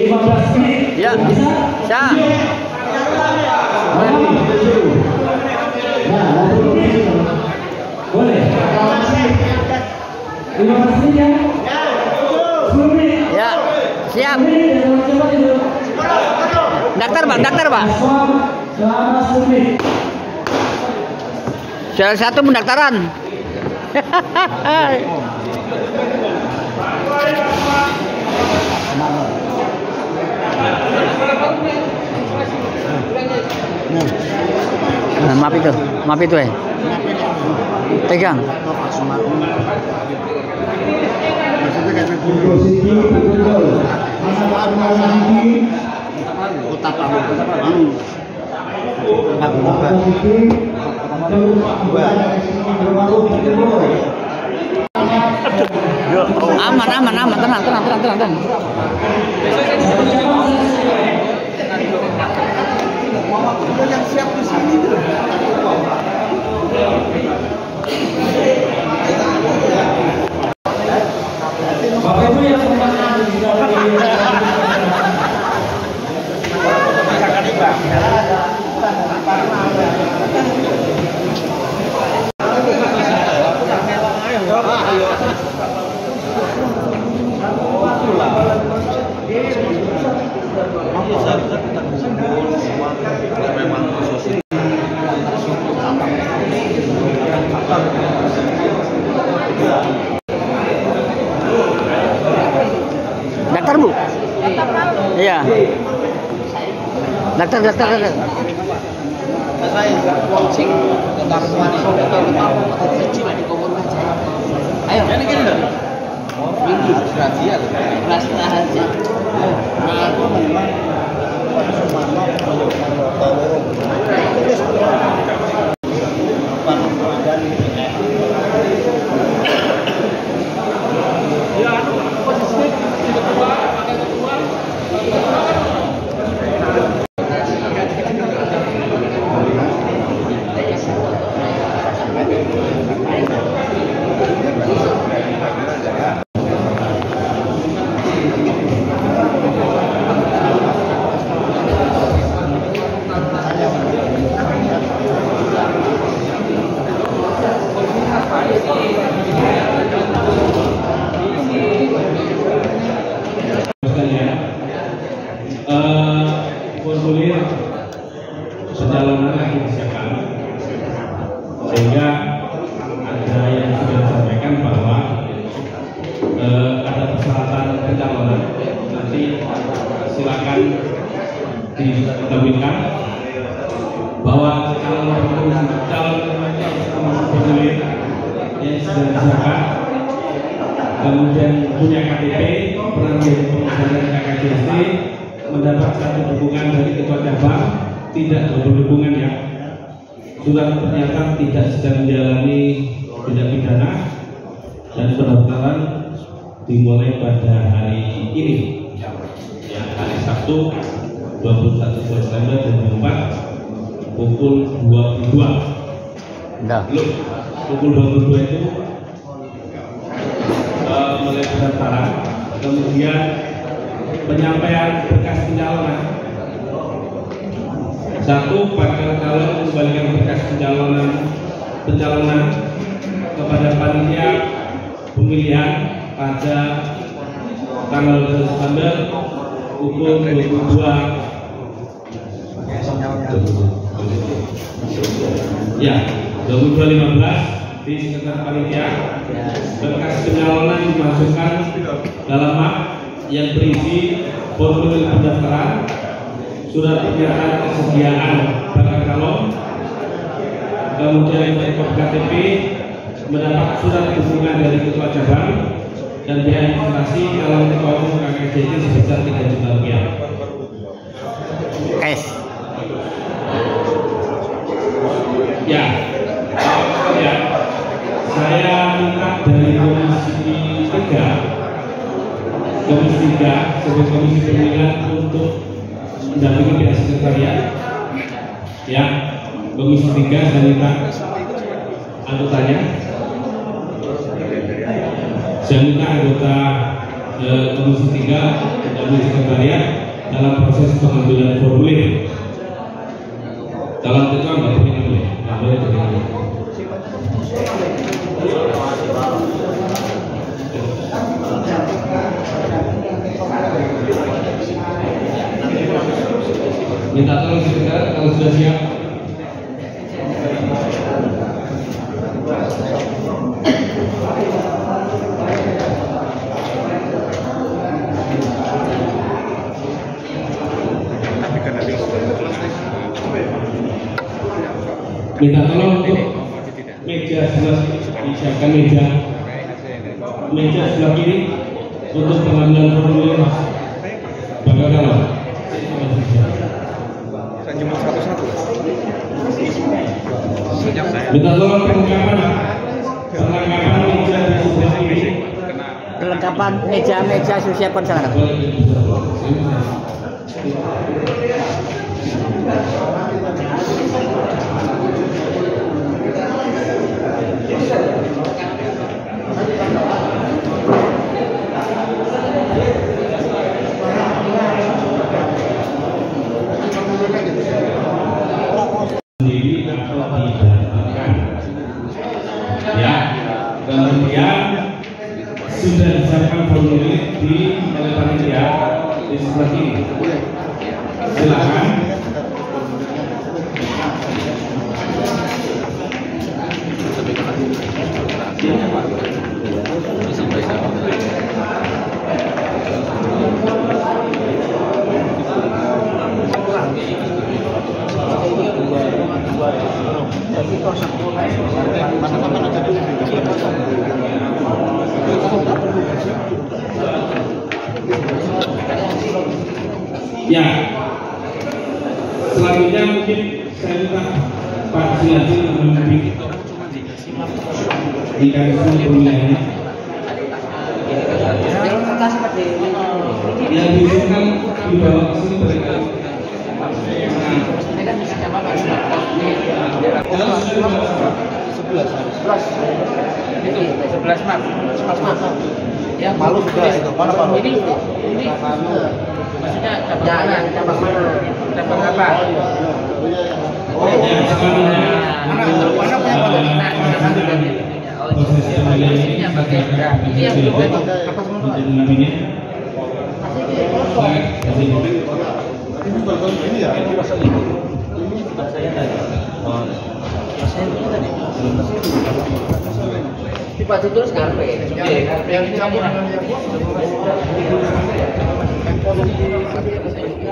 15 menit. Ya, siap. Boleh. 15 menit ya. 10 menit. Ya, siap. Daftar Pak. Selama 10 menit. Salah satu pendaftaran. Nah, maaf itu ya. Pegang. Aman, tenang. Yang siap di sini. Bapak Ibu yang Daftar Bu? Iya. Daftar. Ayo, ini kan udah. Minggu rahasia. Rahasia. Nah, aku memang formulir perjalanan akan disiapkan, sehingga ada yang sudah disampaikan bahwa ada persyaratan pencalonan. Nanti silakan ditampilkan bahwa calon formulir yang sudah disiapkan, kemudian punya KTP, pernah menjadi komisioner KKJST, mendapat satu dukungan dari ketua cabang, tidak double dukungan ya. Surat pernyataan tidak sedang menjalani tindak pidana, dan pendaftaran dimulai pada hari ini, yang hari Sabtu 21 Desember 2004 pukul 22. Belum, pukul 22 itu mulai pendaftaran, kemudian penyampaian berkas pencalonan. Satu, bakal calon mengembalikan berkas pencalonan kepada panitia pemilihan pada tanggal 2 Desember pukul 22. Ya, 22.15 di sekitar panitia. Berkas pencalonan dimasukkan dalam map yang berisi formulir pendaftaran, surat pernyataan kesediaan bakal calon, kemudian kopi KTP, mendapat surat dukungan dari ketua cabang, dan biaya administrasi calon ketua umum KKJST sebesar 3 juta rupiah. Ya, saya minta dari Komisi 3 sebagai komisi pemilihan untuk mendampingi pihak sekretariat. Ya, Komisi 3 saya minta anggotanya. Saya minta anggota Komisi 3 mendampingi sekretariat Minta tolong sebentar kalau sudah siap. Minta tolong untuk meja sebelah disiapkan meja sebelah kiri untuk pengambilan formulir mas. Bagaimana? Saya jemput satu-satu. Minta tolong perlengkapan meja di sebelah kiri. Perlengkapan meja sudah siapkan sana. Sendiri atau didaftarkan. Ya, kemudian sudah disiapkan formulir di panitia di sebelah kiri. Silakan. Ya, selanjutnya mungkin saya minta Pak Suyati mengambil di kawasan pemilihannya. Yang diizinkan dibawa ke sini mereka. Sebelas Maret. Ya, Malu sudah itu. Mana Pak? Ini maksudnya cabang mana? Cabang apa? Yang selanjutnya posisi pemilihan ini Pak itu terus karpe. Yang dicampur dengan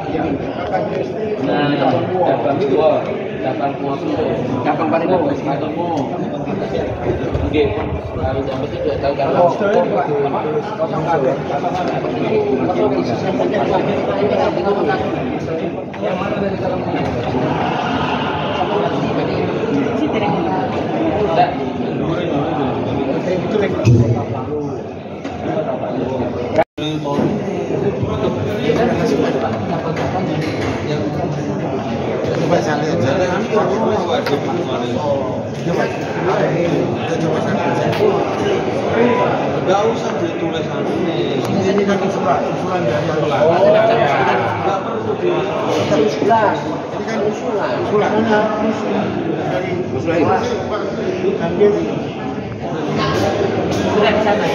yang Dapat paling bagus. Oke. Kalau jam itu sudah tahu kalau yang mana dari dalam Enggak usah ditulis ini kan usulan dari enggak perlu di usulan. Ini kan usulan. Dari usulan. Sudah di sana.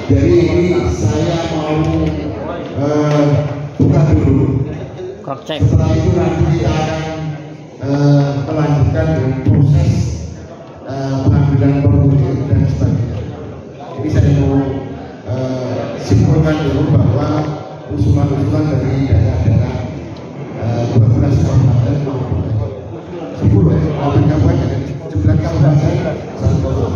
Jadi ini saya mau buka dulu. Cek. Setelah itu nanti kita akan melanjutkan dengan proses pengambilan formulir dan sebagainya. Jadi saya mau simpulkan dulu bahwa usulan-usulan dari daerah-daerah 12 kabupaten maupun 10 kabupaten dan 9 kabupaten satu.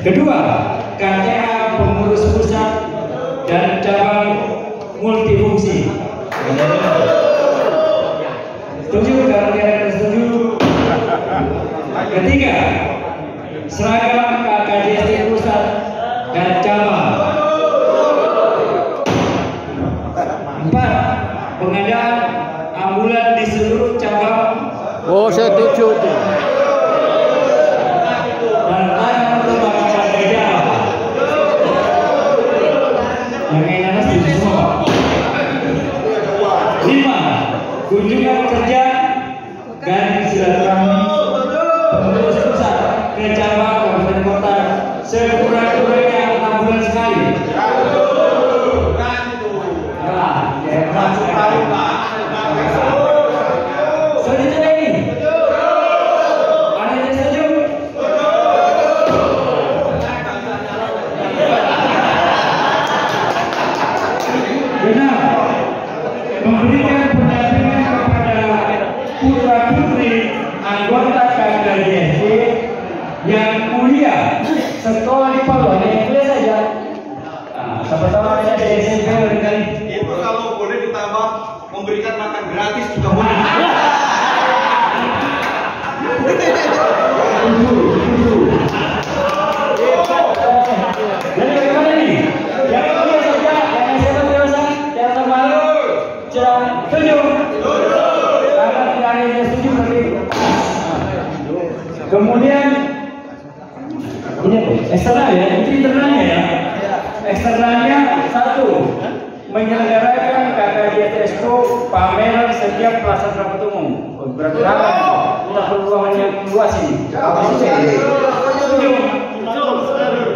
Kedua, KTA pengurus pusat dan cabang multifungsi. Setuju? Karena setuju. Ketiga, seragam KKJST pusat dan cabang. 4, pengadaan ambulan di seluruh cabang. Oh, setuju tuh. Kunjungan kerja dan silaturahmi pengurus pusat ke cabang kabupaten kota sekurang-kurangnya 6 bulan sekali. Setuju ini? Ada yang setuju? Benar. Memberikan pendampingan putra-putri anggota KKJST yang kuliah sekolah di Palu, hanya yang kuliah saja. Siapa tahu ada di SMP barangkali. Itu kalau boleh ditambah memberikan makan gratis juga boleh. Jadi bagaimana nih? Yang kuliah saja, yang SMA dewasa, yang terbaru, setuju? Kemudian ini eksternal ya, itu internalnya ya. Eksternalnya 1, menyelenggarakan KKJST Expo pameran setiap pelaksanaan rapat umum. Berarti kita peluang yang luas ini. Setuju?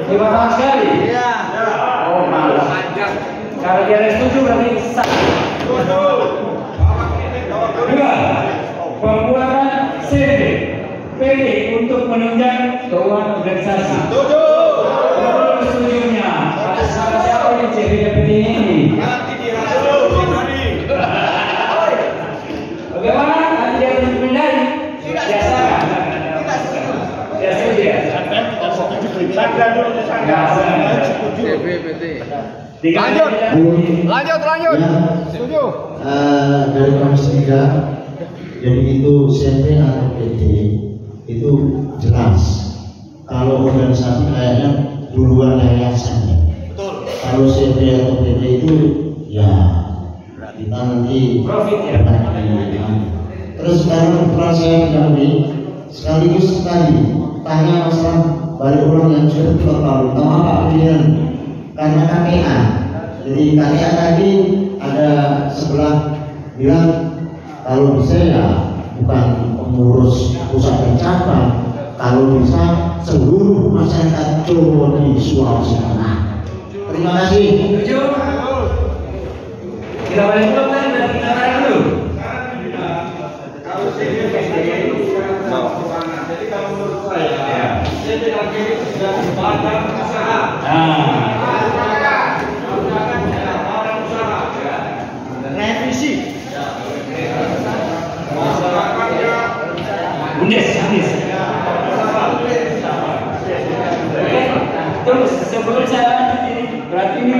5 tahun sekali. Oh malah. Kalau dia setuju berarti sah. 2, pembuatan CV pilih untuk menunjang keuangan organisasi. Setujunya atas nama siapa yang CV ini? Bagaimana? Nanti dia menghindari. Biasa. Biasa dia. Lanjut. Setuju. Dari Komisi 3, jadi itu CV atau PD itu jelas. Kalau organisasi kayaknya duluan yayasannya. Kalau CV atau PD itu ya kita nanti Profit ya. Terus sekarang kebetulan saya mendahului sekaligus tadi tanya masalah balik ulang yang sudah total sama Pak Presiden karena KPA. Jadi KPA tadi ada sebelah bilang kalau bisa ya bukan pengurus pusat dan cabang, kalau bisa seluruh masyarakat Jawa di Sulawesi Tengah. Terima kasih. Setuju? Kita balik dulu kan dan kita tarik dulu. Jadi kalau menurut saya, CV dan PD sudah barang usaha. Revisi. Bundes. Terus sebelum saya berarti ini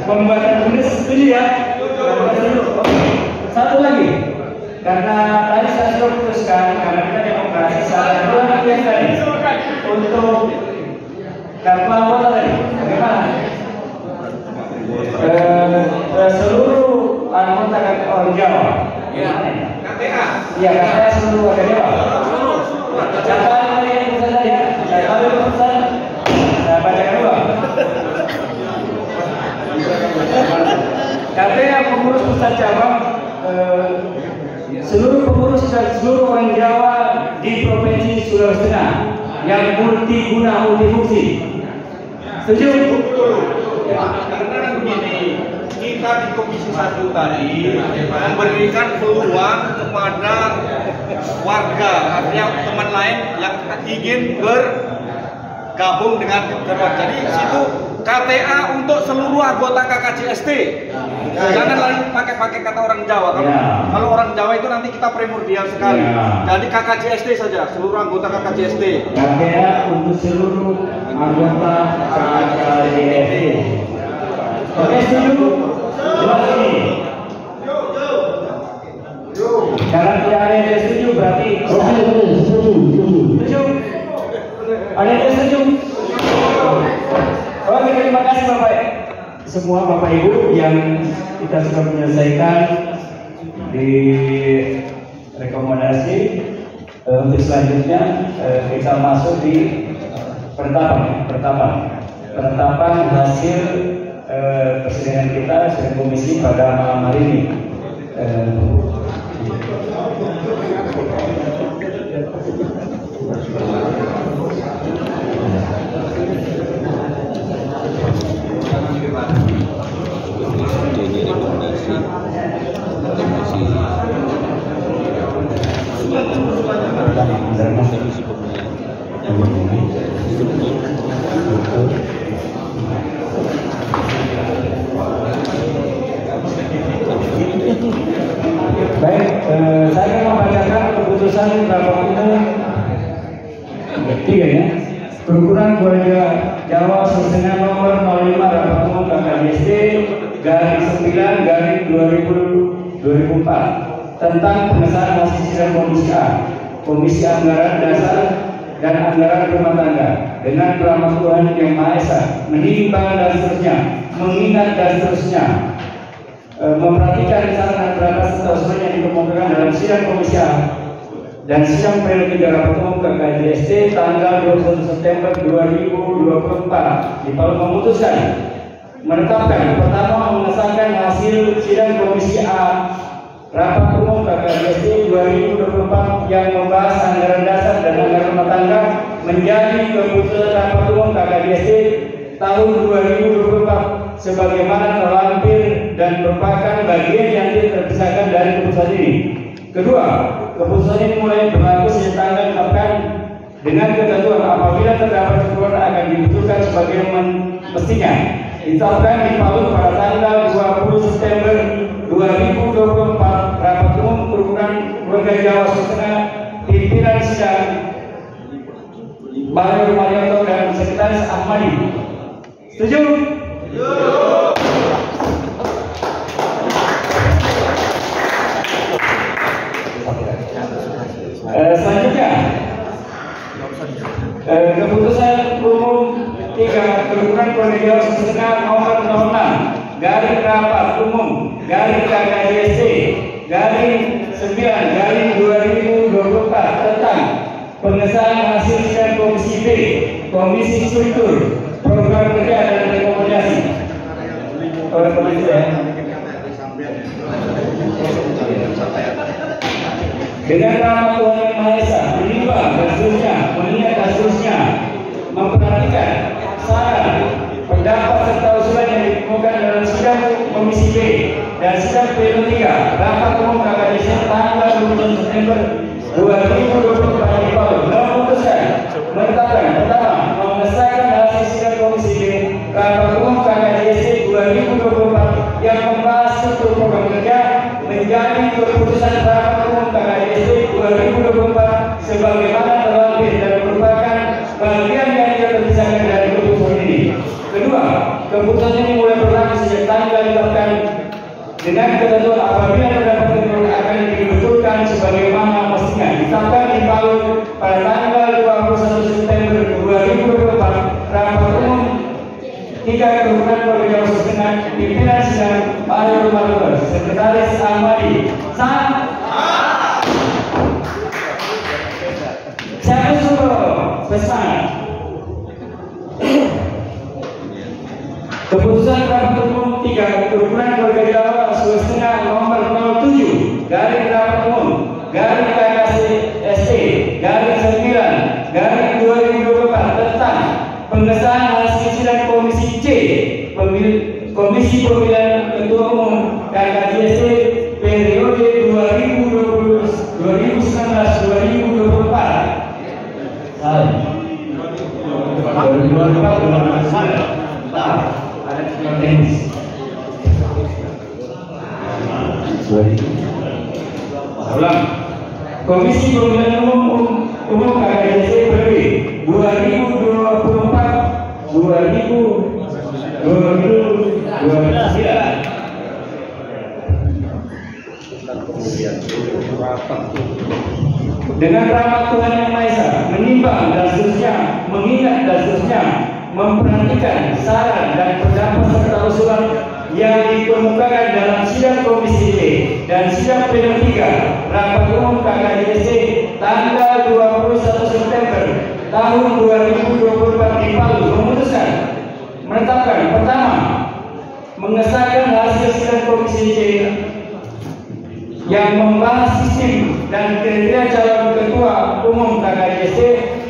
pembuatan bundes setuju ya? Satu lagi, karena tadi saya sudah putuskan karena kita demokrasi saya ulang yang tadi untuk kartu anggota tadi bagaimana? Seluruh anggota orang Jawa. Iya, KTA seluruh warga Dewa. Catatan dari keputusan tadi ya. Saya ambil keputusan. Saya bacakan dulu. KTA pengurus pusat cabang seluruh pengurus dan seluruh orang Jawa di Provinsi Sulawesi Tengah yang multiguna multifungsi. Setuju? Karena begini, kita di Komisi 1 tadi memberikan peluang kepada warga, artinya teman lain yang ingin bergabung dengan Kerwat. Jadi situ KTA untuk seluruh anggota KKJST. Jangan lagi pakai kata orang Jawa. Kalau orang Jawa itu nanti kita primordial sekali. Jadi KKJST saja, seluruh anggota KKJST. KTA untuk seluruh anggota KKJST. Oke, setuju? Jelas ini. Karena tidak ada yang setuju berarti setuju. Ada yang setuju? Oke, terima kasih Bapak. Semua Bapak Ibu yang kita sudah menyelesaikan di rekomendasi. Untuk selanjutnya kita masuk di penetapan hasil persidangan kita sidang komisi pada malam hari ini. Baik, saya membacakan keputusan rapat umum 3 ya. Perukuran Keluarga Jawa Sulsel nomor 05 rapat umum KKJST garis 9/2004 tentang pengesahan hasil sidang Komisi A, Komisi Anggaran Dasar dan Anggaran Rumah Tangga dengan rahmat Tuhan Yang Maha Esa, menimbang dan seterusnya, mengingat dan seterusnya, memperhatikan saran dan pendapat serta usulan yang dikemukakan dalam sidang Komisi A dan sidang periode 3 rapat umum KKJST tanggal 21 September 2024 Dipalu memutuskan menetapkan pertama mengesahkan hasil sidang Komisi A rapat umum KKJST 2024 yang membahas anggaran dasar dan anggaran rumah tangga menjadi keputusan rapat umum KKJST tahun 2024 sebagaimana terlampir dan merupakan bagian yang tidak terpisahkan dari keputusan ini. Kedua, keputusan ini mulai berlaku sejak tanggal ditetapkan dengan ketentuan apabila terdapat kekurangan akan dibutuhkan sebagai mestinya. Ditetapkan di Palu pada tanggal 20 September 2024 rapat umum perukuran Keluarga Jawa Sulsel pimpinan sidang Bahrul Marioto dan Sekretaris Ahmadi. Setuju? Selanjutnya keputusan umum 3 perukuran Keluarga Jawa Sulsel nomor 06 garis rapat umum garis KKJST garis 9/2024 tentang pengesahan hasil sidang Komisi B, Komisi Struktur, Program Kerja dan Rekomendasi. Dengan rahmat Tuhan Yang Maha Esa, menimbang dan seterusnya, mengingat dan seterusnya, memperhatikan saran, pendapat serta usulan yang dikemukakan dalam sidang Komisi B dan sidang periode 3 rapat umum KKJST tanggal 20 September 2024 di Palu memutuskan menetapkan pertama mengesahkan hasil sidang Komisi B rapat umum KKJST 2024 yang membahas struktur program kerja menjadi keputusan rapat umum KKJST 2024 sebagaimana terlampir dan merupakan bagian yang tidak terpisahkan dari keputusan ini. Kedua, keputusan ini mulai berlaku sejak tanggal ditetapkan dengan ketentuan apabila terdapat kekurangan akan dibetulkan sebagaimana mestinya. Ditetapkan di Palu pada tanggal 21 September 2024 rapat umum 3 Kerukunan Keluarga Jawa Sulsel pimpinan sidang Bahrul Marioto, Sekretaris Ahmadi. Ulang. Komisi Pemilihan Umum KKJC periode 2024-2029. Dengan rahmat Tuhan Yang Maha Esa, menimbang dan seterusnya, mengingat dan seterusnya, memperhatikan saran dan pendapat serta usulan yang dikemukakan dalam sidang Komisi D dan sidang pleno 3 Rapat Umum KKJC tanggal 21 September tahun 2024 di Palu memutuskan menetapkan pertama, mengesahkan hasil sidang Komisi D yang membahas sistem dan kriteria calon ketua umum KKJC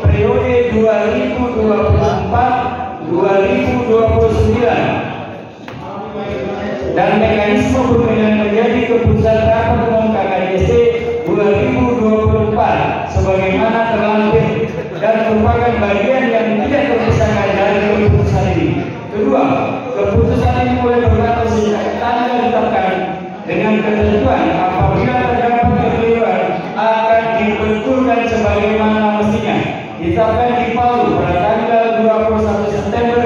periode 2024-2029 dan mekanisme pemilihan menjadi keputusan rapat umum KKJC 2024 sebagaimana terlampir dan merupakan bagian yang tidak terpisahkan dari keputusan ini. Kedua, keputusan ini mulai berlaku sejak tanggal ditetapkan dengan ketentuan apabila terdapat kekeliruan akan dibetulkan sebagaimana mestinya. Ditetapkan di Palu pada tanggal 21 September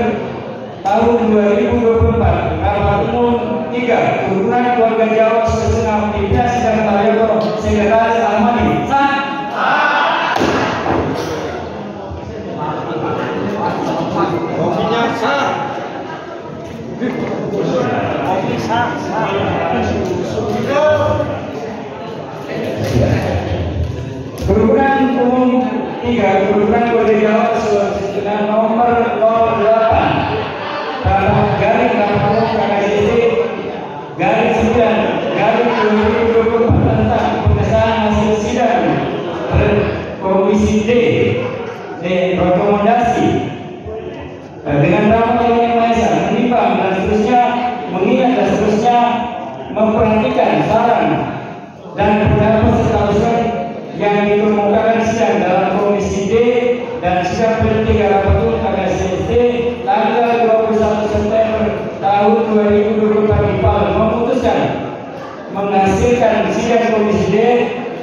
tahun 2024 Rapat Umum 3 Turunan Keluarga Jawa Setengah Pimpinan Sidang Taryoto Sekretaris Ahmadi Kopinya sah. Kopi sah. Turunan Umum 3 Turunan Keluarga Jawa Setengah nomor 08 garing Rapat Umum KKJC garing 9 garing 2024 tentang pengesahan hasil sidang Komisi D rekomendasi dengan rahmat Yang Maha Esa, menimbang dan seterusnya, mengingat dan seterusnya, memperhatikan saran dan pendapat serta usulan yang dikemukakan sidang dalam Komisi D dan sidang pleno 3 Rapat Umum KKJC tanggal 21 September tahun 2024 di Palu memutuskan menghasilkan sidang Komisi D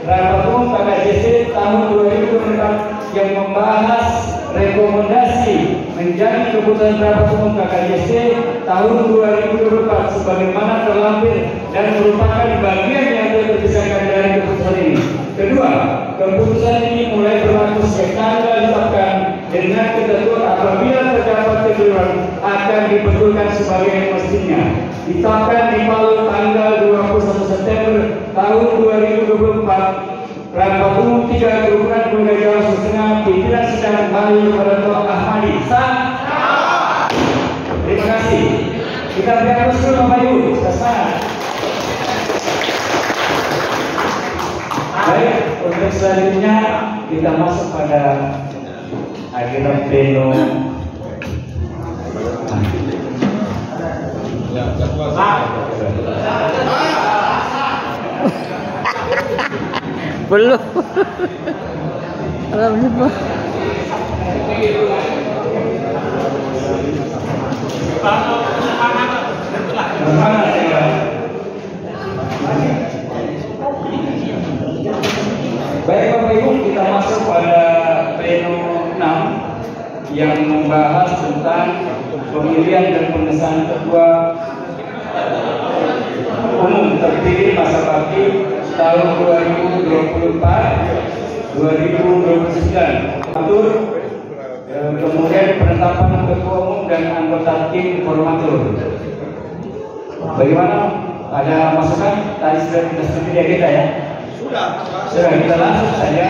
Rapat Umum KKJC tahun 2024 yang membahas rekomendasi menjadi keputusan Rapat Umum KKJC tahun 2024 sebagaimana terlampir dan merupakan bagian yang tidak terpisahkan dari keputusan ini. Kedua, keputusan ini mulai berlaku sejak tanggal ditetapkan dengan ketentuan apabila terdapat kekeliruan akan dibetulkan sebagai mestinya. Ditetapkan di Palu tanggal 21 September tahun 2024 Rapat Umum 3 Turunan Keluarga Jawa Setengah Pimpinan Sidang Bali Kepada Ahmadi sah. Terima kasih. Kita beri aplaus dulu Bapak Ibu. Baik, untuk selanjutnya kita masuk pada agenda pleno. Belum. Alhamdulillah. Baik Bapak Ibu, kita masuk pada pleno 6 yang membahas tentang pemilihan dan pengesahan ketua umum terpilih masa bakti tahun 2024-2029. Atur kemudian penetapan ketua umum dan anggota tim formatur. Bagaimana? Ada masukan? Tadi sudah kita studi kita ya. Sudah kita langsung saja.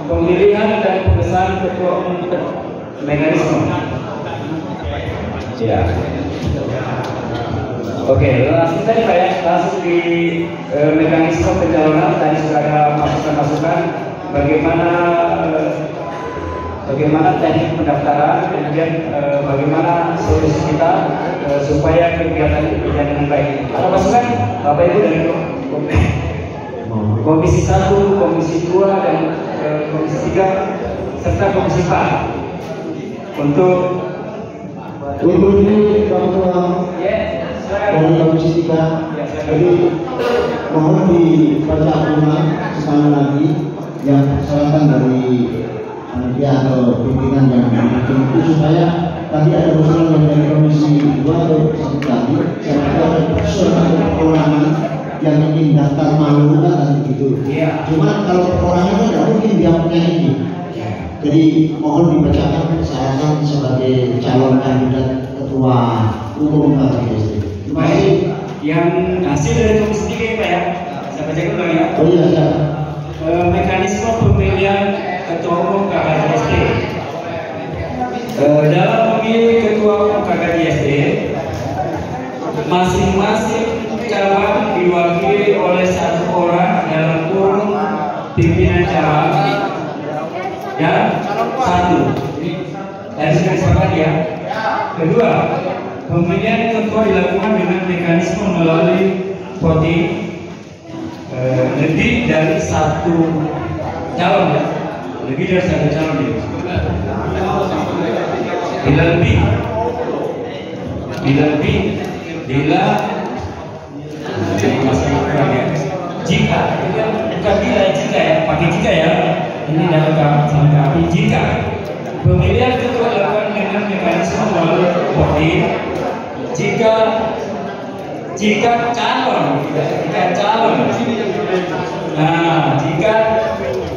Pemilihan dan pengesahan ketua umum mekanisme. Ya. Oke, langsung saja Pak ya, langsung di mekanisme pencalonan. Tadi sudah ada masukan-masukan bagaimana teknik pendaftaran, kemudian bagaimana solusi kita supaya kegiatan itu berjalan dengan baik. Ada masukan Bapak Ibu dari Komisi 1, Komisi 2 dan Komisi 3 serta Komisi 4 untuk ini Bapak Ketua ya, dari Komisi 3. Jadi mohon dibaca ulang sekali lagi yang persyaratan dari panitia atau pimpinan yang memimpin itu, supaya tadi ada usulan yang dari komisi 2 atau satu tadi, saya kira ada persoalan atau perorangan yang ingin daftar malu kan gitu. Cuma kalau perorangan tidak mungkin dia punya ini. Jadi mohon dibacakan persyaratan sebagai calon kandidat ketua umum KKSD. Terima kasih. Yang hasil dari komisi 3 Pak ya, saya baca dulu ya. Oh iya, siap. Mekanisme pemilihan ketua umum KKSD. Dalam memilih ketua umum KKSD, masing-masing cabang diwakili oleh satu orang dalam kurung pimpinan cabang dan satu. Dari sekarang ya. Kedua, pemilihan ketua dilakukan dengan mekanisme melalui voting lebih dari satu calon ya. Lebih dari satu calon ya. Bila jika bukan bila jika ya, pakai jika ya, ini dalam melengkapi jika pemilihan ketua dilakukan dengan mekanisme melalui voting jika calon jika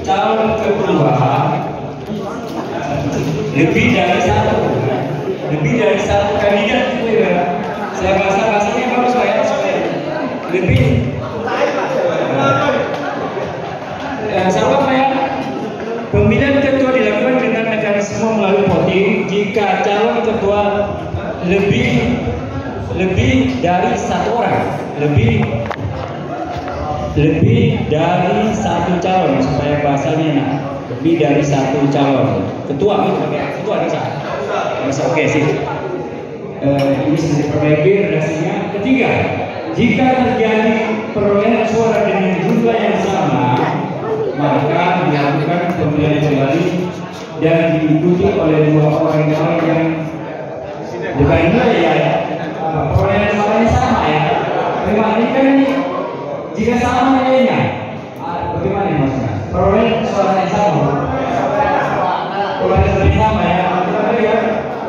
calon ketua lebih dari satu kandidat gitu ya. Saya bahasanya bagus Pak ya, lebih sama Pak ya. Pemilihan ketua dilakukan dengan mekanisme melalui voting jika calon ketua lebih dari satu orang, lebih dari satu calon, supaya bahasanya enak. Lebih dari satu calon ketua bisa oke sih. Ini sudah diperbaiki redaksinya. Ketiga, jika terjadi perolehan suara dengan jumlah yang sama, maka dilakukan pemilihan kembali dan diikuti oleh dua orang yang bukan ya, perolehan suaranya sama ya. Bagaimana ini kan jika sama nilainya, bagaimana maksudnya? Perolehan suaranya sama, perolehan suaranya sama ya.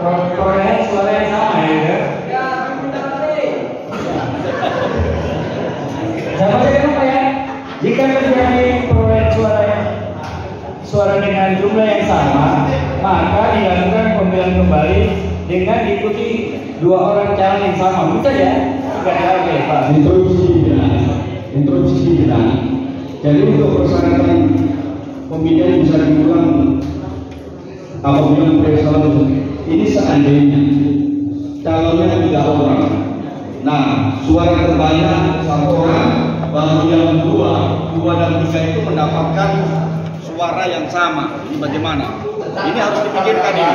Perolehan suaranya sama ya. Sama saja Pak ya. Jika terjadi perolehan suara dengan jumlah yang sama, maka dilakukan pemilihan kembali dengan diikuti dua orang calon yang sama. Betul ya? Enggak ya, oke Pak. Introduksi kita. Jadi untuk persyaratan pemilihan bisa diulang apabila persoalan ini seandainya calonnya 3 orang. Nah, suara terbanyak 1 orang, baru yang 2 dan 3 itu mendapatkan suara yang sama. Ini bagaimana? Ini harus dipikirkan ini.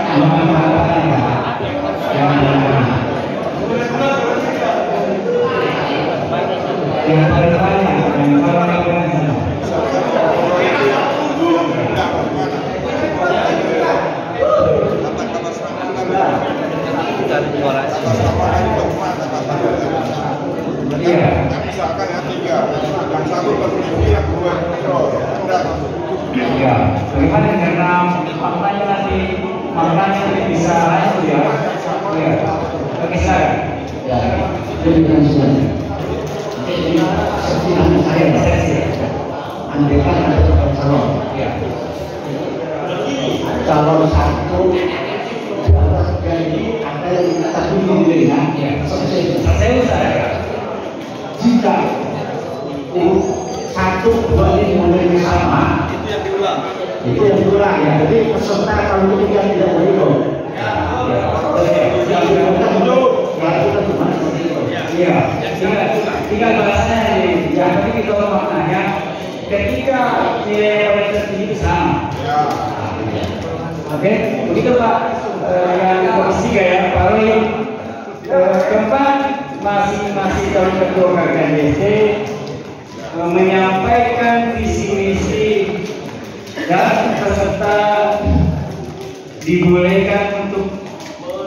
Misalkan yang 3, yang 1 berpikir, yang 2 kontrol. Ya, bagaimana karena maknanya bisa lanjut ya. Ya, oke saya. Ya, jadi saya. Oke, saya andaikan ada calon. Ya. Calon 1 jadi ada satu pilihan. Ya. Saya jika 1, 2 ini menerima sama, itu yang diulang ya. Jadi peserta kalau ketiga tidak boleh. Iya, tinggal bahasanya ini. Yang penting kita maknanya ketika nilai paling tertinggi itu sama. Oke, begitu Pak. Yang komisi 3 ya, Pak Roy. Keempat, masing-masing calon ketua KKSD menyampaikan visi misi dan peserta dibolehkan untuk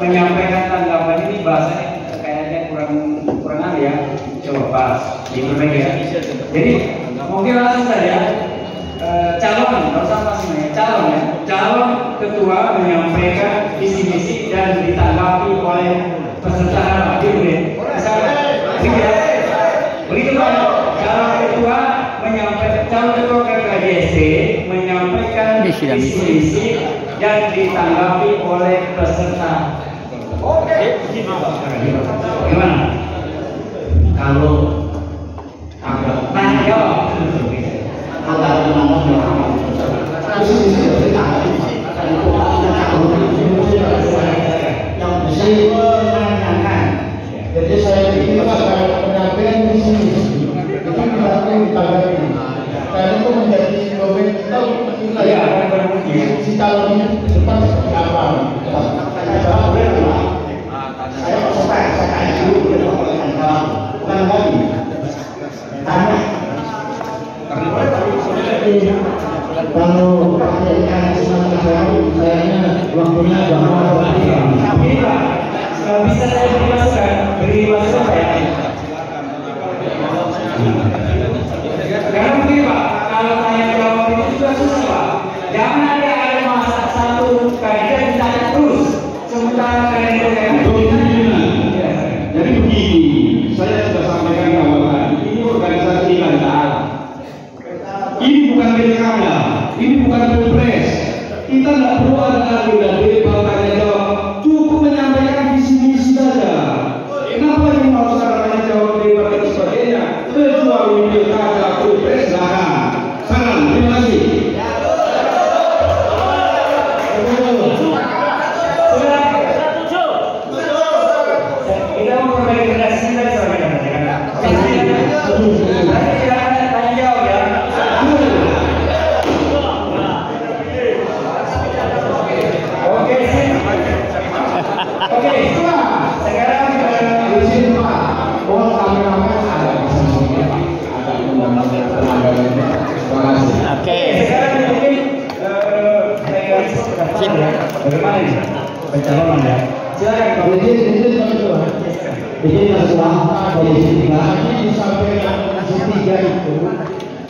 menyampaikan tanggapan. Ini bahasanya kayaknya kurang ya. Coba Pak, diperbaiki ya. Jadi mungkin langsung saja calon, kalau sama sih calon ya, calon ketua menyampaikan visi misi dan ditanggapi oleh peserta hadir ya. Misalnya, begitu Pak, calon ketua menyampaikan, calon ketua KKJST menyampaikan visi misi dan ditanggapi oleh peserta. Oke, gimana? Kalau agak Tanya jawab. yang bisa menanyakan. Jadi saya pikir penyampaian visi misi itu tidak ditanggapi. Karena itu menjadi domain kita untuk menilai si calonnya depan seperti apa. Saya tanya dulu bukan lagi tanya. Kalau pakai semacam kayaknya waktunya Tapi Pak, bisa saya beri masukan ya? Karena begini Pak, kalau tanya jawab itu juga susah Pak. Jangan ada masa satu kajian ditanya terus, sementara kalian Jadi begini, saya sudah sampaikan kawan, ini organisasi lancar. Ini bukan pilkada, ini bukan pilpres. Kita tidak perlu ada debat tanya jawab, cukup menyampaikan visi misi saja. Kenapa ini harus ada tanya jawab debat dan sebagainya? Kecuali pilkada, pilpres, silakan. Salam, terima kasih. Kita mau berbagi redaksi dari tanya jawab ya. Oke, sekarang di sini Pak, kameramen ada di sini. Oke. sekarang mungkin bagaimana ini? Pencalonan ya. Silakan. Jadi masalah komisi 3 ini disampaikan komisi 3 itu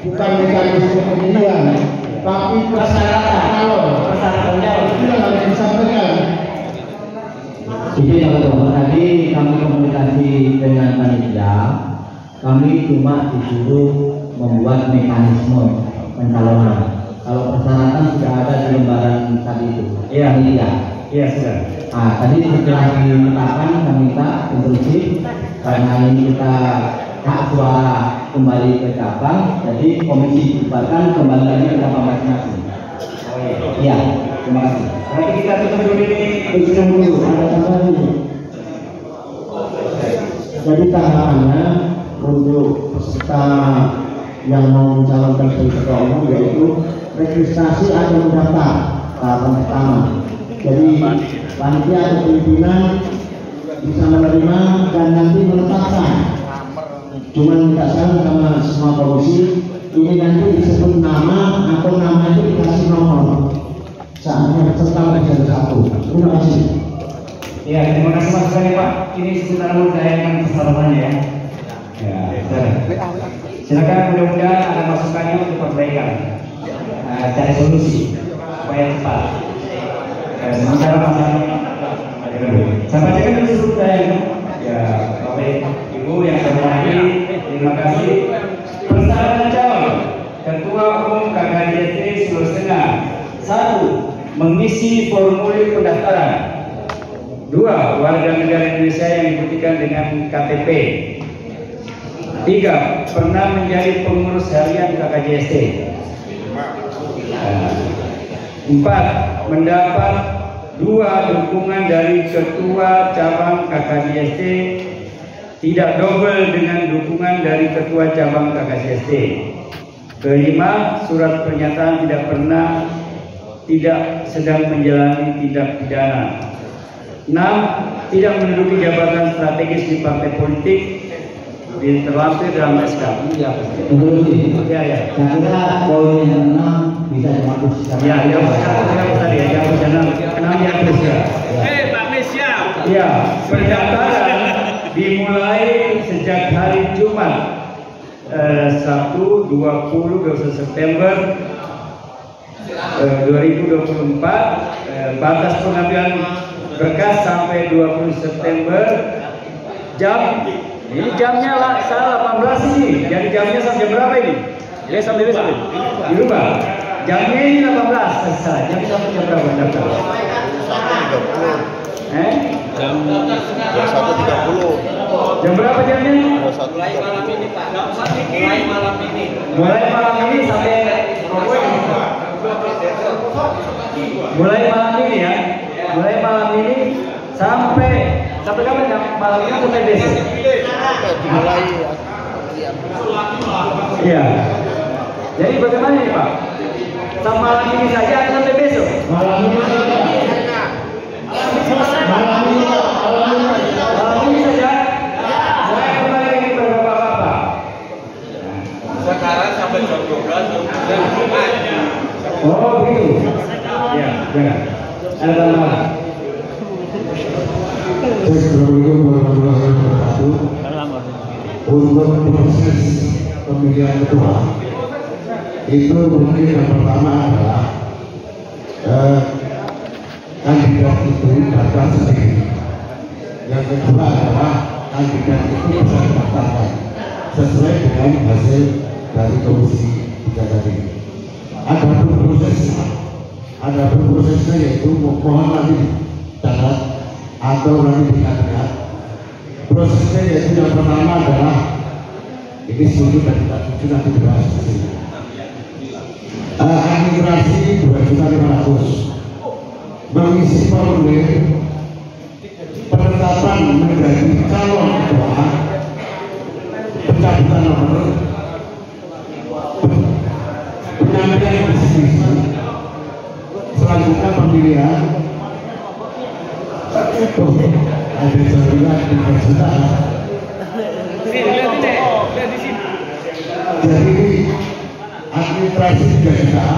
bukan mekanisme pemilihan, tapi persyaratan calon. Persyaratannya itu yang harus disampaikan. Jadi teman-teman, tadi kami komunikasi dengan panitia, kami cuma disuruh membuat mekanisme pencalonan. Kalau persyaratan sudah ada di lembaran tadi itu. Iya. Iya sudah. Nah, tadi setelah ditetapkan kami minta instruksi karena ini kita hak suara kembali ke cabang, jadi komisi dibubarkan kembali lagi ke cabang masing-masing. Oh iya. Iya, terima kasih. Nanti kita tutup dulu ini. Ada tambahan ini. Jadi tahapannya untuk peserta yang mau mencalonkan sebagai ketua umum yaitu registrasi atau mendaftar tahapan pertama. Jadi panitia atau pimpinan bisa menerima dan nanti menetapkan. Cuma minta saran sama semua komisi, ini nanti disebut nama atau nama itu dikasih nomor. Saatnya peserta menjadi satu. Terima kasih. Ya, terima kasih masukannya Pak. Ini sebentar mendayakan persyaratannya ya. Ya, silakan mudah-mudahan ada masukannya untuk perbaikan, cari solusi supaya cepat. Sementara masalahnya, saya bacakan dulu seluruh dayanya. Ya, Bapak Ibu yang saya hormati, terima kasih. Persyaratan calon Ketua Umum KKJST Sulawesi Tengah. 1. Mengisi formulir pendaftaran. 2. Warga negara Indonesia yang dibuktikan dengan KTP. 3. Pernah menjadi pengurus harian KKJST. 4. Mendapat 2 dukungan dari ketua cabang KKJST, tidak double dengan dukungan dari ketua cabang KKJST. 5. Surat pernyataan tidak sedang menjalani tindak pidana. 6. Tidak menduduki jabatan strategis di partai politik, terlampir dalam SK. Ya. Saya kira poin yang 6 bisa dihapuskan. Ya, yang tadi ya, yang 6 dihapus ya. Pak Mesya. Ya, pendaftaran dimulai sejak hari Jumat Jumat Sabtu 21 September 2024, batas pengambilan berkas sampai 20 September. Jam, ini jamnya lah, salah 18 ini. Jadi jamnya sampai berapa ini? Ya sampai besok dirubah. Jamnya ini 18 selesai. Jam sampai berapa daftar? Jam 21.30. Jam berapa jamnya? Mulai malam ini Pak. Mulai malam ini. Mulai malam ini sampai mulai malam ini ya. Mulai malam ini sampai kapan jam malam ini sampai besok. Mulai. Iya. Jadi bagaimana ini Pak? Sampai malam ini saja sampai besok. Malam ini saja. Malam ini saja. Saya kembali lagi ke Bapak-bapak. Sekarang sampai jam 12. Oh begitu. Ya, jangan. Ada tambahan. Assalamualaikum warahmatullahi wabarakatuh. Untuk proses pemilihan ketua itu mungkin yang pertama adalah kandidat itu daftar sendiri. Yang kedua adalah kandidat itu bisa didaftarkan sesuai dengan hasil dari komisi 3 tadi. Ada prosesnya yaitu mohon nanti catat atau nanti diingat. Prosesnya yaitu yang pertama adalah ini setuju dan tidak setuju nanti dibahas di sini. Administrasi 2.500.000, mengisi formulir penetapan menjadi calon ketua, pencabutan nomor, penyampaian visi, selanjutnya pemilihan. Ada jaminan keberlanjutan. Jadi administrasi 3 juta.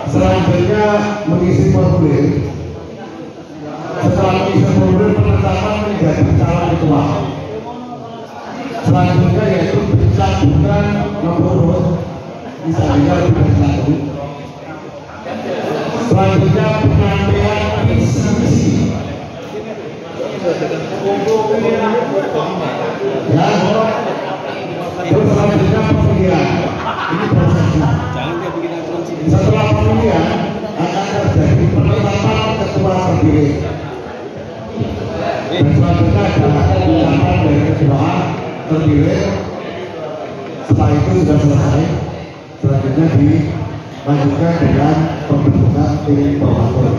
Selanjutnya mengisi formulir. Setelah mengisi formulir penetapan menjadi calon ketua. Selanjutnya yaitu pencabutan nomor urut, misalnya lebih dari 1. Selanjutnya penyampaian visi misi. Ya, terus selanjutnya pemilihan. Ini prosesnya. Setelah pemilihan akan terjadi penetapan ketua terpilih. Dan selanjutnya adalah penetapan dari ketua terpilih. Setelah itu sudah selesai. Selanjutnya dilanjutkan dengan pembentukan tim pengatur.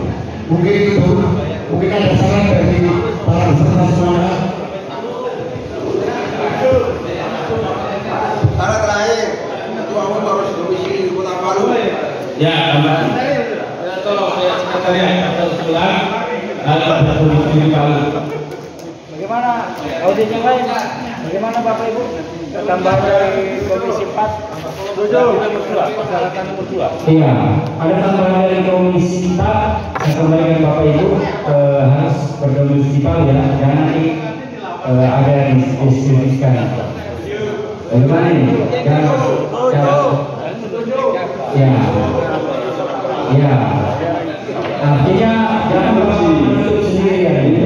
Mungkin itu, mungkin ada saran dari para peserta semuanya. Saran terakhir, ketua umum harus domisili di Kota Palu. Ya, tambahan. Tolong ya sekretariat atau usulan ada berdomisili di Palu. Bagaimana audit yang lain? Bagaimana Bapak Ibu? Tambahan dari Komisi 4. Persyaratan nomor 2. Iya, ada tambahan dari Komisi 4. Saya sampaikan Bapak Ibu harus berdomisili Palu ya, jangan nanti ada yang didistribusikan. Bagaimana ini? Ya. Artinya jangan menutup sendirian.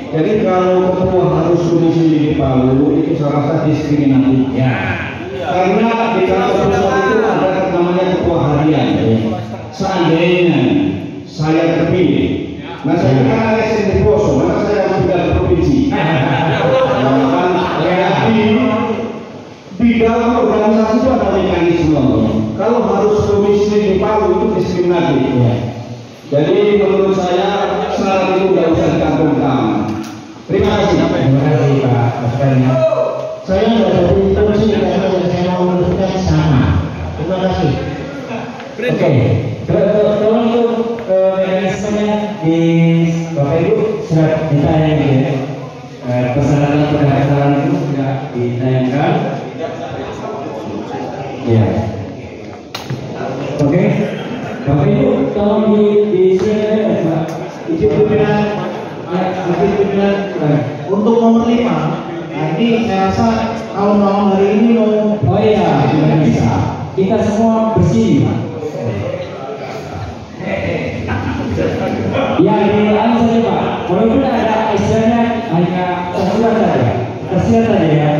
Jadi kalau ketua harus domisili di Palu itu saya rasa diskriminatif. Ya. Karena di kantor pusat itu ada namanya ketua harian. Seandainya saya terpilih, nah saya kan ASN di Poso, maka saya sudah ke provinsi. Di dalam organisasi itu ada mekanisme. Kalau harus domisili di Palu itu diskriminatif. Jadi menurut saya syarat itu tidak usah dicantumkan. Terima kasih. Terima kasih Pak Askarnya. Saya tidak dari kursi karena yang saya mau menentukan sama. Terima kasih. Oke, tolong untuk mekanismenya di Bapak Ibu sudah ditayangkan ya. Persyaratan pendaftaran itu sudah ditayangkan. Ya. Oke, Bapak Ibu tolong di sini Pak. Izin pimpinan, ya, izin pimpinan. untuk nomor 5. Nah ini saya rasa kalau malam hari ini mau. Oh iya, tidak bisa. Kita semua bersih. Ya, ini anu saja Pak. Walaupun ada istilahnya hanya tersurat saja, ya.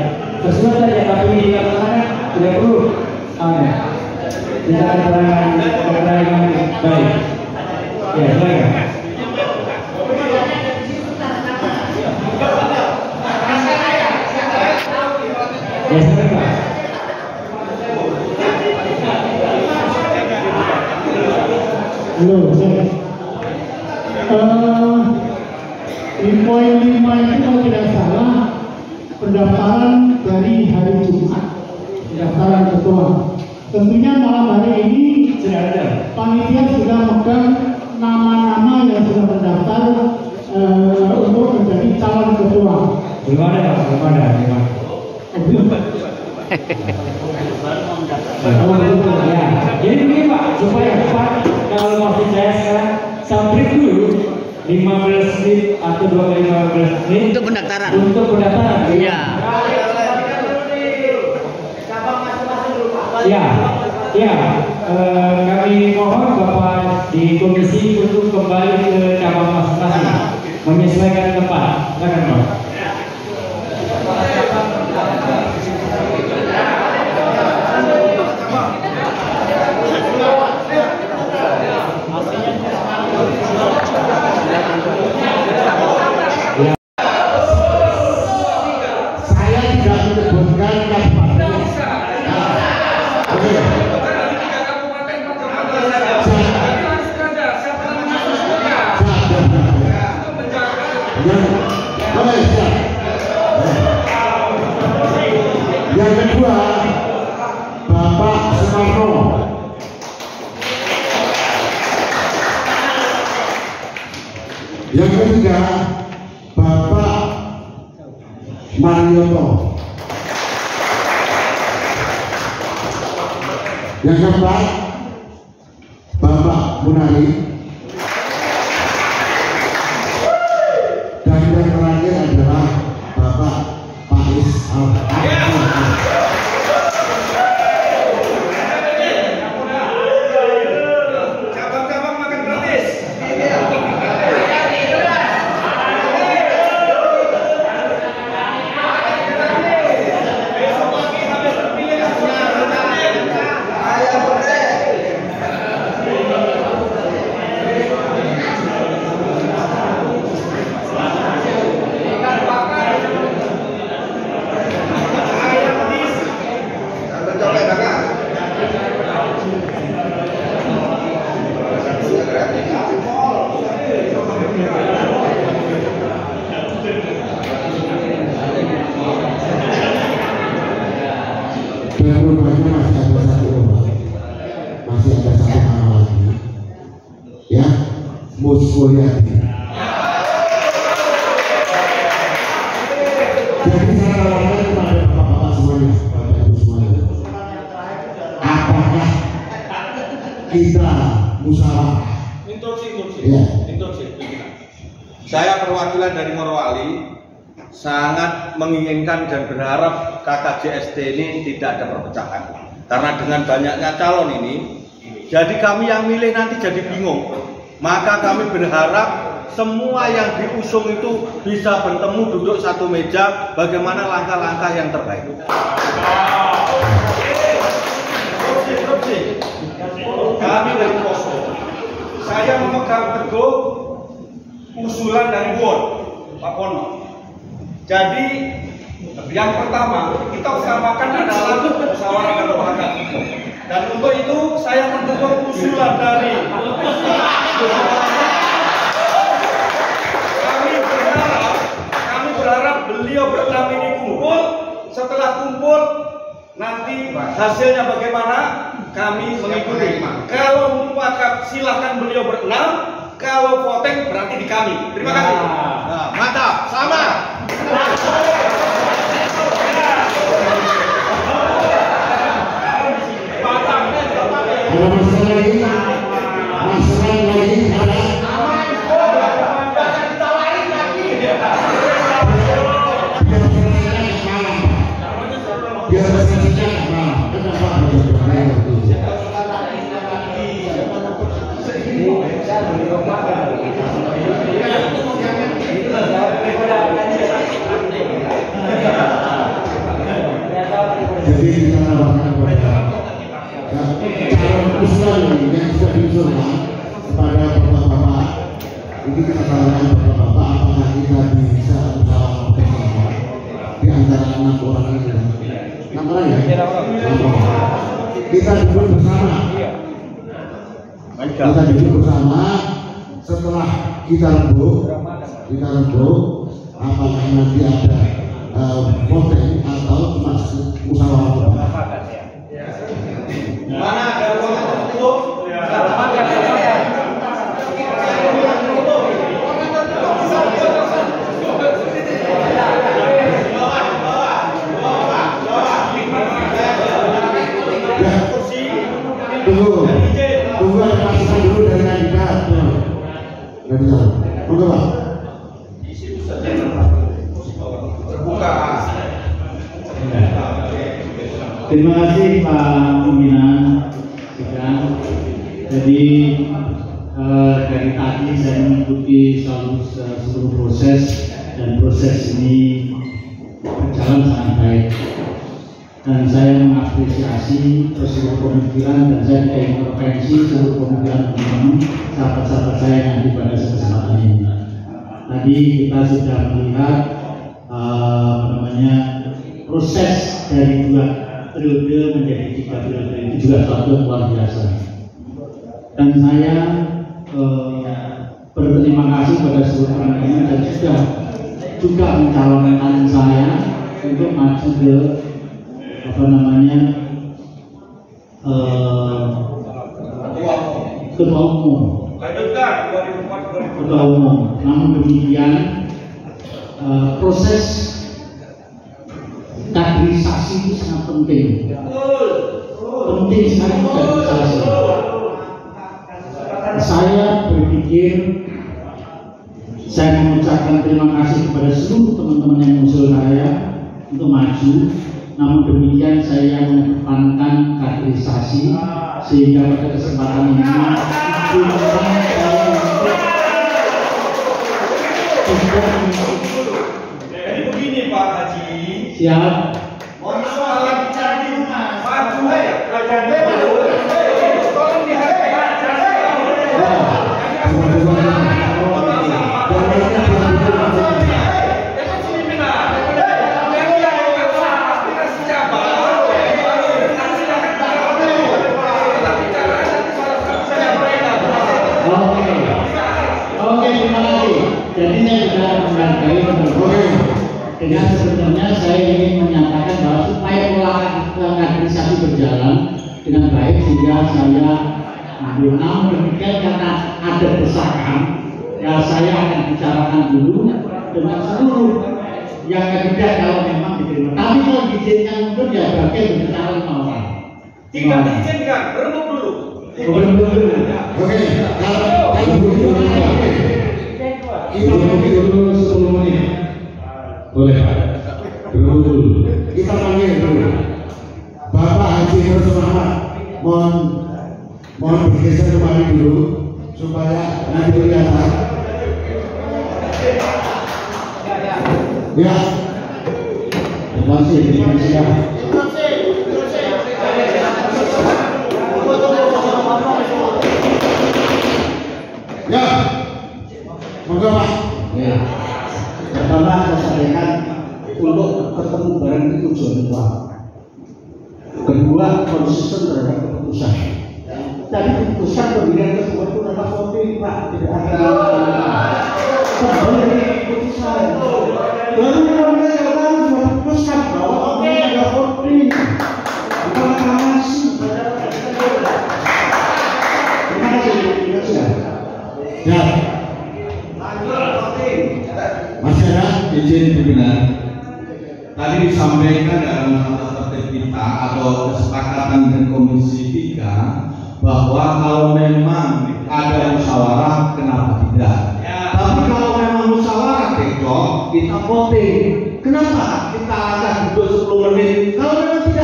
Tersurat saja, tapi di lapangan tidak perlu. Tidak ada keterangan baik. Ya, silakan. Ya, silakan Pak. Halo, di poin 5 itu kalau tidak salah pendaftaran dari hari Jumat, pendaftaran ketua. Tentunya malam hari ini Sudah ada. panitia sudah megang nama-nama yang sudah mendaftar untuk menjadi calon ketua. Belum ada Pak, belum ada. Ya, jadi begini Pak, supaya cepat kalau maksud saya sekarang sampai dulu 15 menit atau 15 menit Untuk pendaftaran. Iya. Ya, kami mohon Bapak di komisi untuk kembali ke cabang masing-masing, menyesuaikan tempat. Silakan Pak. Saya tidak menyebutkan kabupaten. Yang kedua, Bapak Sumarno. Yang ketiga, Bapak Marioto. Yang keempat, Bapak Munari. Dan yang terakhir adalah Bapak Pais Cabang-cabang makan gratis. Dan rumahnya masih ada satu nama lagi, ya, Muswoyati. Jadi saya tawarkan kepada bapak-bapak semuanya, bapak ibu semuanya, apakah kita musyawarah? Ya. Saya perwakilan dari Morowali sangat menginginkan dan berharap KKJST ini tidak ada perpecahan. Karena dengan banyaknya calon ini, jadi kami yang milih nanti jadi bingung. Maka kami berharap semua yang diusung itu bisa bertemu duduk satu meja, bagaimana langkah-langkah yang terbaik. Kami dari Poso, saya memegang teguh usulan dari Won, Pak Pono. Jadi yang pertama kita utamakan adalah musyawarah mufakat. Dan untuk itu saya mendukung usulan dari kami berharap beliau berenam ini kumpul. Setelah kumpul nanti hasilnya bagaimana kami mengikuti. Kalau mufakat silakan beliau berenam. Kalau voting berarti di kami. Terima kasih. Nah, mantap. Sama. Masalah lagi, Biar persepsinya kenapa jadi kita tawarkan calon usulan yang sudah diusulkan kepada bapak-bapak. Ini kita tawarkan bapak-bapak apakah kita bisa bersama bersama di antara 6 orang ini. 6 orang ya? 6 orang. Kita duduk bersama. Kita duduk bersama. Setelah kita rembuk, apakah nanti ada voting atau cuma musyawarah? Mana ada ruangan tertutup? Tunggu ada masukan dulu dari kandidat. Monggo Pak. Terbuka. Terima kasih Pak Pimpinan. Jadi dari tadi saya mengikuti seluruh proses dan proses ini berjalan sangat baik. Dan saya mengapresiasi seluruh pemikiran dan saya tidak intervensi seluruh pemikiran teman-teman sahabat-sahabat saya yang ada pada kesempatan ini. Tadi kita sudah melihat proses dari 2 periode menjadi 3 periode itu juga suatu yang luar biasa. Dan saya berterima kasih pada seluruh teman-teman dan sudah juga mencalonkan saya untuk maju ke ketua umum. Ketua umum. Namun demikian proses kaderisasi itu sangat penting. Penting sekali kaderisasi. Saya berpikir saya mengucapkan terima kasih kepada seluruh teman-teman yang mengusul saya untuk maju. Namun demikian saya mengedepankan kaderisasi sehingga pada kesempatan ini Jadi begini Pak Haji. Siap. Mohon maaf yang bicara di rumah. Maju ya. Tolong dihargai. Oke, terima kasih. Jadi saya sudah menghargai dengan sebenarnya saya ingin menyatakan bahwa supaya pola kaderisasi berjalan dengan baik sehingga saya ambil. Namun demikian karena ada desakan, ya saya akan bicarakan dulu dengan seluruh yang kandidat kalau memang diterima. Tapi kalau diizinkan mundur ya bagian berbicara 5 orang. Tidak diizinkan, berembuk dulu. Oke, Kita dulu 10 menit. Boleh Pak. Dulu. kita panggil dulu Bapak Haji Rasul Muhammad. Mohon bergeser kembali dulu supaya nanti kelihatan. Ya. Terima kasih. Ya. Monggo Pak. Ya. Pertama saya sampaikan untuk ketemu bareng itu tujuan utama. Kedua, konsisten terhadap keputusan. Tadi keputusan pemilihan kedua itu adalah voting Pak, tidak ada keputusan. Baru mereka sekarang sudah putuskan bahwa ada voting, bukan aklamasi. Terima kasih. Ya. Masih ada izin pimpinan. Tadi disampaikan dalam tata tertib kita atau kesepakatan dengan Komisi 3 bahwa kalau memang ada musyawarah kenapa tidak? Tapi kalau memang musyawarah kita voting. Kenapa kita akan duduk 10 menit? Kalau memang tidak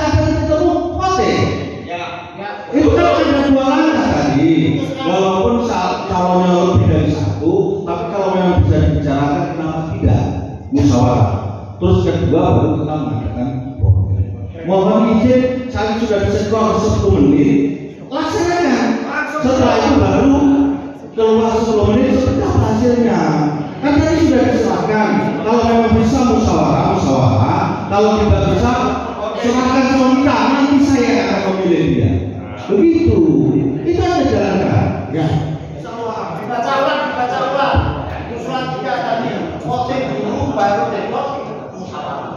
mohon izin saya sudah diskor 10 menit, laksanakan. Setelah itu baru keluar 10 menit seperti apa hasilnya. Kan tadi sudah diserahkan. Kalau memang bisa musyawarah. Kalau tidak bisa serahkan sama kita, nanti saya yang akan memilih dia. Begitu. Itu ada jalankan. Ya. Dibaca ulang. Usulan 3 tadi, voting dulu baru deadlock musyawarah.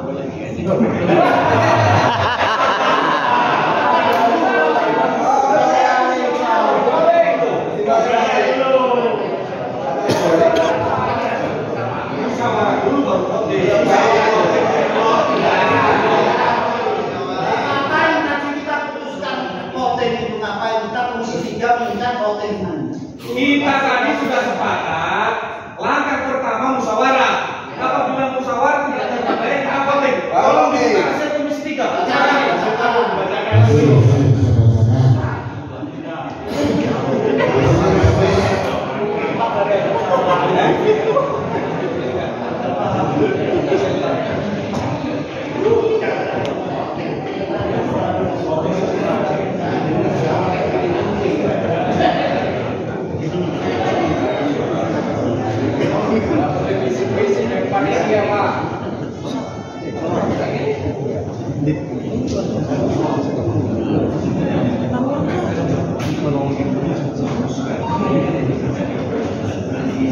Kita tadi sudah sepakat, langkah pertama musyawarah. Apabila musyawarah tidak tercapai, apa lagi? Tolong dibuka hasil komisi 3.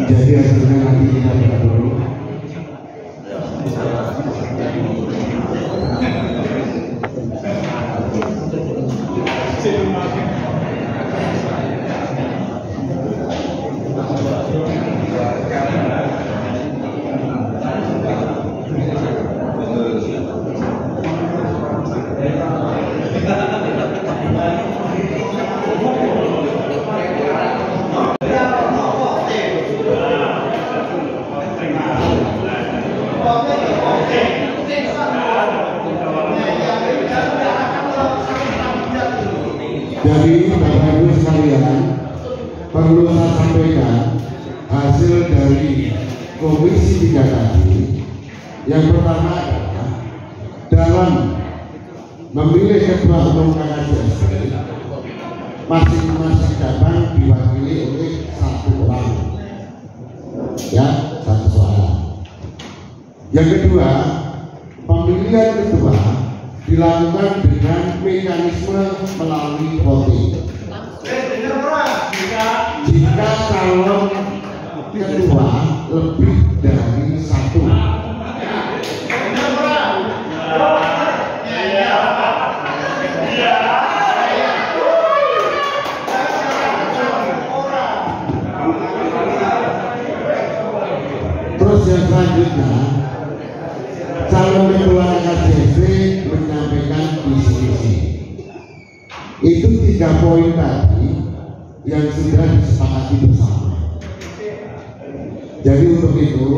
Jadi hasilnya nanti kita lihat dulu. Jadi Bapak Ibu sekalian, perlu saya sampaikan hasil dari komisi 3 tadi. Yang pertama adalah dalam memilih ketua umum KKJST, masing-masing cabang diwakili oleh 1 orang, ya, 1 suara. Yang kedua, pemilihan ketua dilakukan dengan mekanisme melalui voting. Jika calon ketua lebih dari 1. Terus yang selanjutnya, calon ketua KKJST menyampaikan visi-misi. Itu 3 poin tadi yang sudah disepakati bersama. Jadi untuk itu,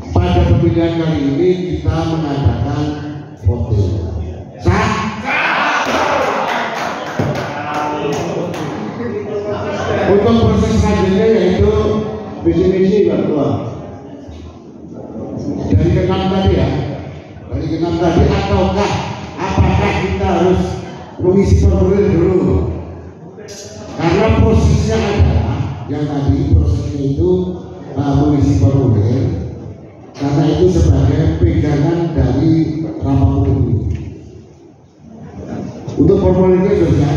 pada pemilihan kali ini kita mengadakan voting. Sah? Untuk proses selanjutnya yaitu visi-misi Pak Ketua. Dari ke-6 tadi ya, dari ke-6 tadi, ataukah apakah kita harus mengisi formulir dulu? Karena prosesnya adalah yang tadi prosesnya itu mengisi formulir, karena itu sebagai pegangan dari Rampung. Untuk formulirnya sudah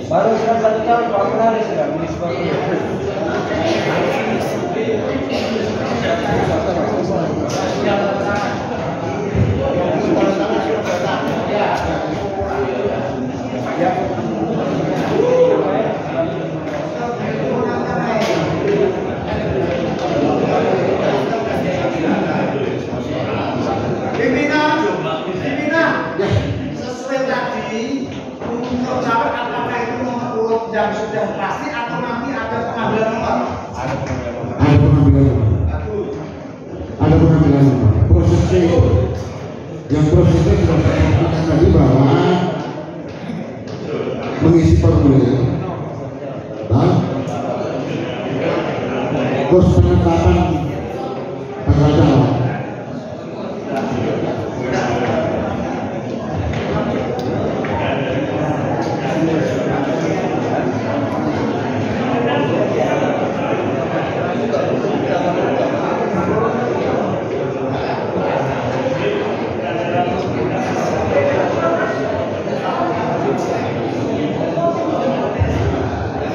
baru sekarang 1 tahun Pak Menarik sudah munisipal. Sesuai tadi untuk caleg apakah itu nomor urut yang sudah pasti atau nanti ada pengambilan nomor? Ada pengambilan nomor. Prosesnya itu, yang prosesnya sudah saya sampaikan tadi bahwa mengisi formulir dan kurs penetapan bakal calon.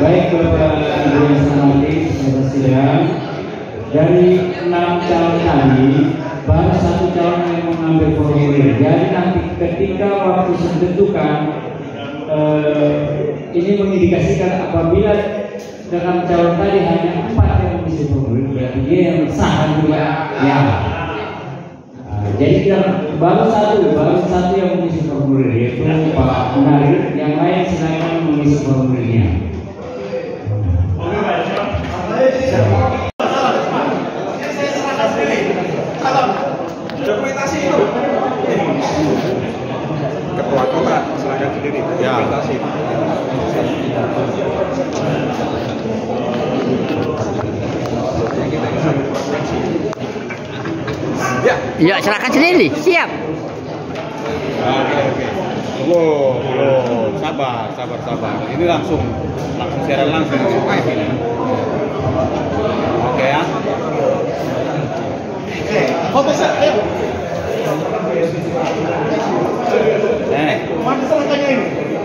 Baik Bapak Ibu yang saya hormati, saudara sekalian, dari 6 calon tadi baru 1 calon yang mengambil formulir. Jadi nanti ketika waktu ditentukan ini mengindikasikan apabila dalam calon tadi hanya 4 yang mengisi formulir, berarti dia yang sah juga ya. Jadi baru satu yang mengisi formulir, yaitu Pak Nadir, yang lain silakan mengisi formulirnya. Dokumentasi itu. Ketua kota silakan sendiri. Dokumentasi. Ya, silakan sendiri. Siap. Oke. Belum. Sabar. Ini langsung siaran langsung live ini. Oke ya. Foto set.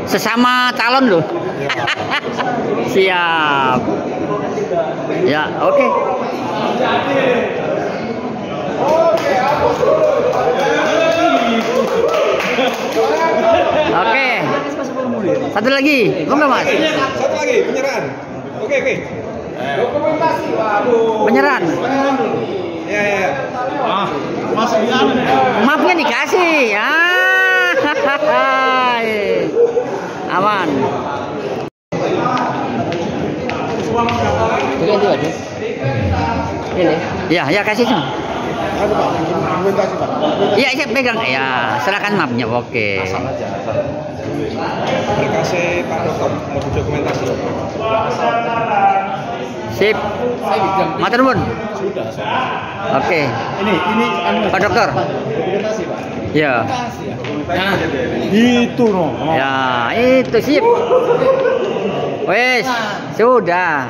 Sesama calon loh. Siap. Ya, oke. Oke. Satu lagi, enggak Mas? Satu lagi penyerahan. Oke. Dokumentasi. Waduh. Penyerahan. Ya. Masih di anu. Maafnya dikasih ya. Aman. Itu aja. Ini. Ya kasih tuh. Iya, saya pegang. Ya, silakan mapnya. Oke. Asal aja. Berkasih Pak Dokter mau dokumentasi. Sip. Matur nuwun. Sudah. Oke. Ini Pak Dokter. dokumentasi Pak. Ya. Nah, itu no. Ya, itu sip. Wes, sudah.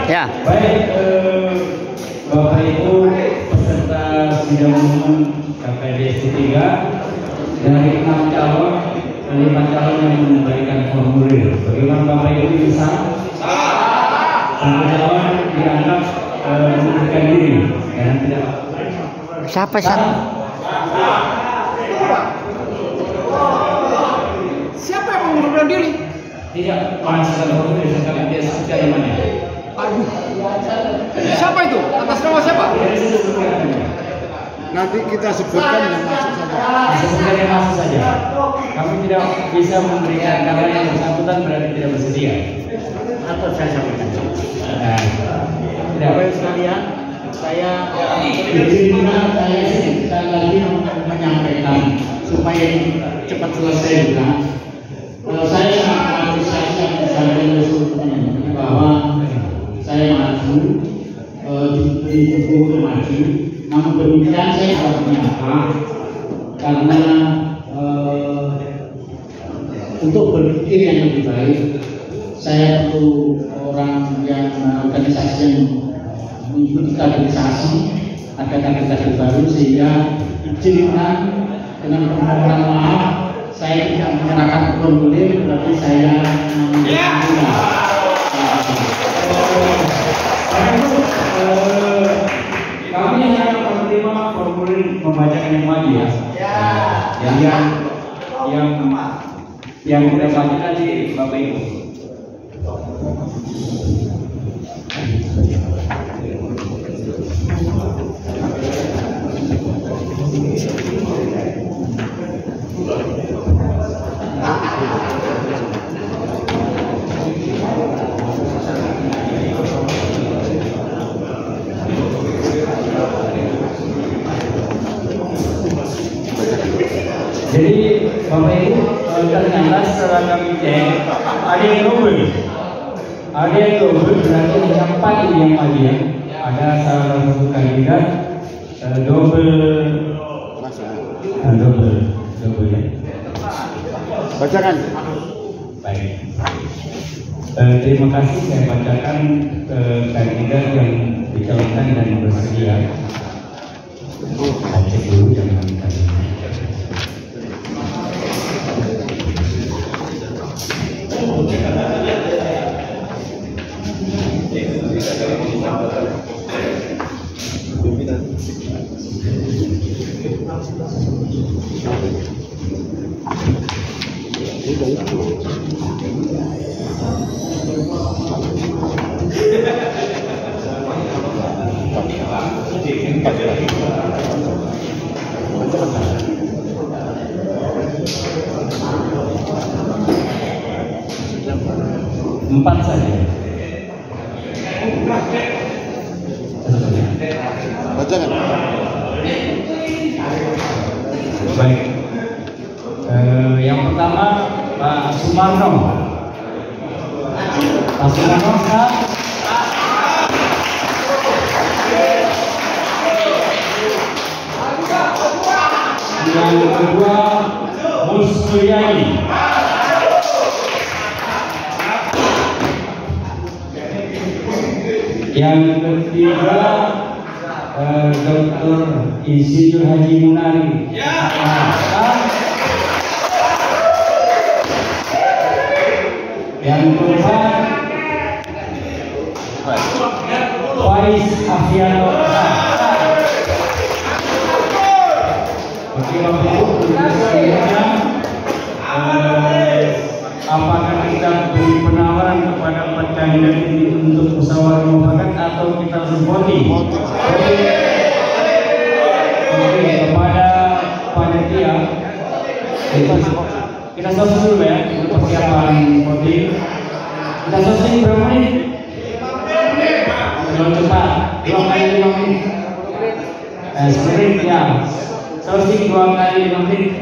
Ya. Baik, Bapak Ibu peserta sidang umum KPDS 3 dari 6 calon, 5 calon yang memberikan formulir. Bagaimana Bapak Ibu bisa? Satu calon dianggap mengundurkan diri dan tidak. Siapa satu? Siapa yang mengundurkan diri? Tidak menghasilkan formulir sekali dia sebutkan namanya. Aduh. Siapa itu? Atas nama siapa? Nanti kita sebutkan yang masuk saja. Sebutkan yang masuk saja. Kami tidak bisa memberikan karena yang bersangkutan berarti tidak bersedia. Atau saya sampaikan. Tidak. Bapak sekalian, saya izinkan saya sekali lagi menyampaikan supaya ini cepat selesai juga. Saya sangat apresiasi bahwa saya maju diberi untuk maju. Namun demikian saya harus menyapa karena untuk berpikir yang lebih baik saya perlu orang yang organisasi yang mengikuti kaderisasi, ada kader-kader baru sehingga izinkan dengan permohonan maaf saya tidak menyerahkan formulir, berarti saya kami hanya menerima formulir pembacakan yang maju ya. Yang kita baca tadi Bapak Ibu. ada yang double. Ada yang double berarti hanya 4 yang maju ya. Ada salah satu kandidat double ya. Bacakan. Baik. Terima kasih, saya bacakan kandidat yang dicalonkan dan bersedia. Cek dulu jangan tadi. Empat saja. Bacakan. Baik. Yang pertama Pak Sumarno. Pak Sumarno sah. Yang kedua Musliani. Yang ketiga Dr. Insinyur Haji Munari. Yang keempat Faiz Afiano. Oke, Bapak Ibu, apakah kita beri penawaran kepada empat kandidat ini untuk musyawarah mufakat atau kita voting? Oke, kepada panitia kita selesai dulu ya untuk persiapan voting. Kita selesai berapa menit? Belum cepat, 2 kali 5 menit. Sprint ya, selesai 2 kali 5 menit.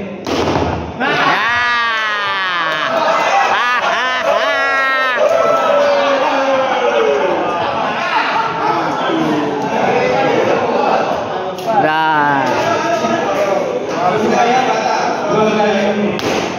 Dah. 2 kali 5 menit.